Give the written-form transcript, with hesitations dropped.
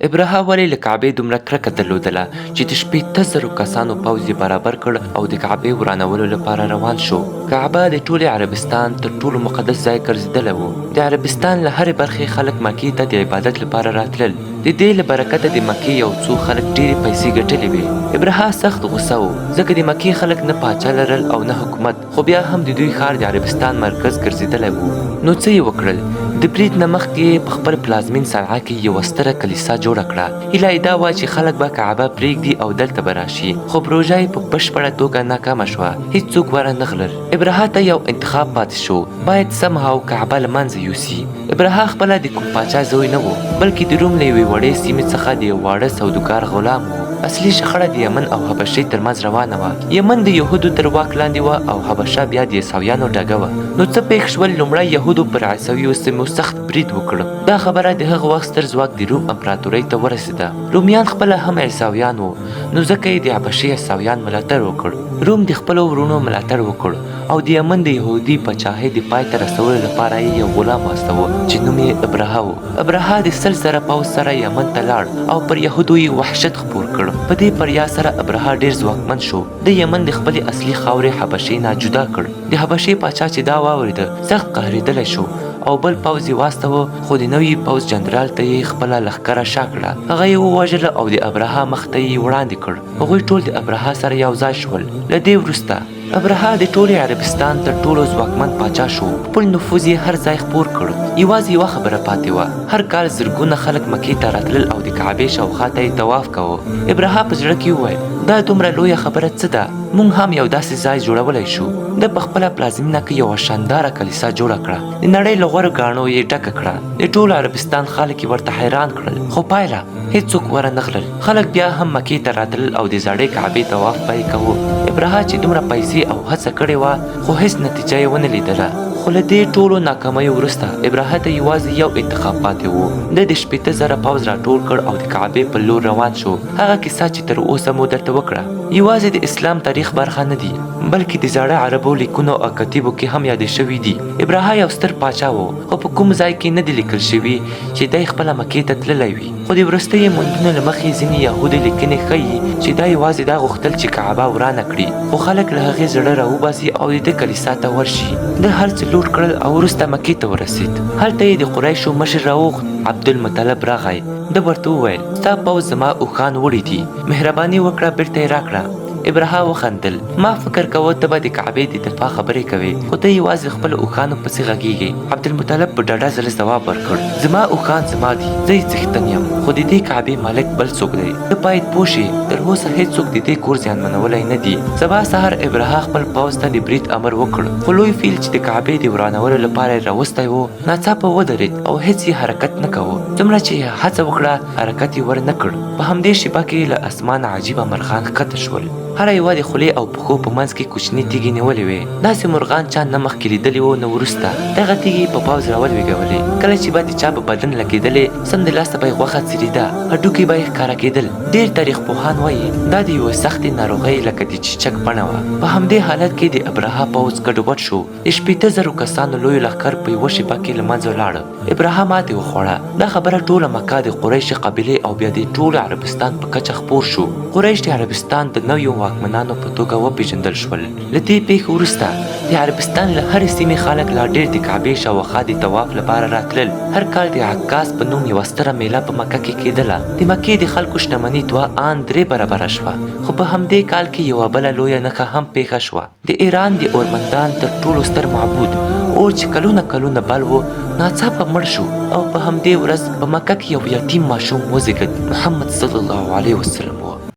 ابرهه ولې له کعبې دومره کرکه درلودله چې د 80,000 کسانو پوځ یې برابر کړ او د کعبې ورانولو لپاره روان شو. کعبه د ټولې عربستان تر ټولو مقدس ځای ګرځېدلی و. د عربستان له هرې برخې خلک مکې ته د عبادت لپاره راتلل. د دې له برکته د مکې یو څو خلک ډېرې پیسې ګټلې وې. ابرهه سخت غوسه و ځکه د مکې خلک نه پاچا لرل او نه حکومت، خو بیا هم د دوی ښار د عربستان مرکز ګرځېدلی و. نو څه یې وکړل؟ د برید نه مخکې په خپل پلازمین صنعا کې یوه ستره کلیسا جوړه کړه. هیله یې دا وه چې خلک به کعبه پرېږدي او دلته به راشي، خو پروژه یې په بشپړه توګه ناکامه شوه. هېڅوک ور نه غلل. ابرهه ته یو انتخاب پاتې شو، باید سمهاو کعبه له منځه یوسي. ابرهه خپله د کوم پاچا زوی نه و، بلکې د روم له یوې وړې سیمې څخه د یو واړه سوداګر غلام و. اصلي شخړه د یمن او حبشې ترمنځ روانه وه. یمن د یهودو تر واک لاندې وه او حبشه بیا د عیسویانو ډګه وه. نو څه پېښ شول؟ لومړی یهودو پر عیسویو سیمو سخت برید وکړ. دا خبره د هغه وخت ستر ځواک د روم امپراتورۍ ته ورسېده. رومیان خپله هم عیسویان وو، نو ځکه یې د حبشې عیسویان ملاتړ وکړ. روم د خپلو ورونو ملاتړ وکړ او د یمن د یهودي پاچاهۍ د پای ته رسولو لپاره یې یو غلام واستاوه چې نوم یې ابرهه و. ابرهه د 100,000 پوځ سره یمن ته لاړ او پر یهودو یې وحشت خپور کړ. په دې بریا سره ابرهه ډېر ځواکمن شو. د یمن د خپلې اصلي خاورې حبشې نه جدا کړ. د حبشې پاچا چې دا واورېده سخت قهرېدلی شو او بل پوځ یې واستاوه، خو د نوي پوځ جنرال ته یې خپله لښکره شا کړه. هغه یې ووژله او د ابرهه مخ ته یې وړاندې کړ. هغوی ټول د ابرهه سره یو ځای شول. له دې وروسته ابرهه د ټولې عربستان تر ټولو ځواکمن پاچا شو. خپل نفوذ یې هر ځای خپور کړ. یوازې یوه خبره پاتې وه، هر کال زرګونه خلک مکې ته راتلل او د کعبې شاوخوا ته یې طواف کوه. ابرهه په زړه کې وویل دا دومره لویه خبره څه ده؟ موږ هم یو داسې ځای جوړولی شو. د په خپله پلازمینه کې یوه شانداره کلیسا جوړه کړه. د نړۍ له غوره ګاڼو یې ډکه کړه. د ټول عربستان خلک یې ورته حیران کړل، خو پایله هېڅوک ور نه غلل. خلک بیا هم مکې ته راتلل او د زړې کعبې طواف به یې کوه. ابرهه چې دومره پیسې او هڅه کړې وه، خو هېڅ نتیجه یې ونه لیدله. خو له دې ټولو ناکامیو وروسته ابرهه ته یوازې یو انتخاب پاتې و. د 80,000 پوځ راټول کړ او د کعبې په لور روان شو. هغه کیسه چې تر اوسه مو درته وکړه یوازې د اسلام تاریخ برخه نه دي، بلکې د زاړه عربو لیکونو او کتیبو کې هم یادې شوي دي. ابرهه یو ستر پاچا و، خو په کوم ځای کې نه دي لیکل شوي چې دی خپله مکې ته تللی وي. خو د وروستیو موندنو له مخې ځینې یهودي لیکنې ښیي چې دا یوازې دا غوښتل چې کعبه ورانه کړي، خو خلک له هغې زړه راوباسي او د ده کلیسا ته ورشي. د هر څه لوټ کړل او وروسته مکې ته ورسېد. هلته یې د قریشو مشر راووت، عبدالمطلب راغی. ده ورته وویل ستا پوځ زما اوښان وړي دي، مهرباني وکړه بیرته یې راکړه. ابرهه وخندل. ما فکر کوه ته به د کعبې د دفاع خبرې کوې، خو ته یوازې خپلو اوښانو پسې غږېږې. عبدالمطلب په ډاډه زړه ځواب ورکړ زما اوښان زما دي، زه یې څښتن یم، خو د دې کعبې مالک بل څوک دی. ته باید پوه شې تر اوسه هېڅوک د دې کور زیانمنولی نه دي. سبا سهار ابرهه خپل پوځ ته د برید امر وکړ، خو لوی فیل چې د کعبې د ورانولو لپاره یې راوستی و ناڅاپه ودرېد او هېڅ یې حرکت نه کوه. څومره چې هڅه وکړه حرکت یې ور نه کړ. په همدې شیبه کې له اسمانه عجیبه مرغان ښکته شول. هر یوه د خولې او پښو په منځ کې کوچني تیږې نیولې وې. داسې مرغان چا نه مخکې لیدلي وو نه وروسته. دغه تیږې په پوځ راولوېږولې. کله چې به د چا په بدن لګېدلې سمدلاسه به یې غوښه څیرېده، هډوکي به یې ښکاره کېدل. ډېر تاریخ پوهان وایي دا د یوې سختې ناروغۍ لکه د چیچک بڼه وه. په همدې حالت کې د ابرهه پوځ ګډوډ شو. د 80,000 کسانو لوی لښکر په یوه شېبه کې له منځه ولاړه. ابرهه ماتې وخوړه. دا خبره ټوله مکه د قریش قبیلې او بیا د ټول عربستان په کچه خپور شو. قریش د عربستان د نویو واکمنانو په توګه وپېژندل شول. له دې پیښې وروسته د عربستان له هرې سیمې خلک لا ډېر د کعبې شاوخوا د طواف لپاره راتلل. هر کال د عکاس په نوم یوه ستره میله په مکه کې کېدله. د مکې د خلکو شتمني 2 برابره شوه. خو په همدې کال کې یوه بله لویه نښه هم پیښه شوه. د ایران د اورمندان تر ټولو ستر معبود اور چې کلونه بل و ناڅاپه مړ شو او په همدې ورځ په مکه کې یو یتیم ماشوم وزېږېد. محمد صلی الله علیه وسلم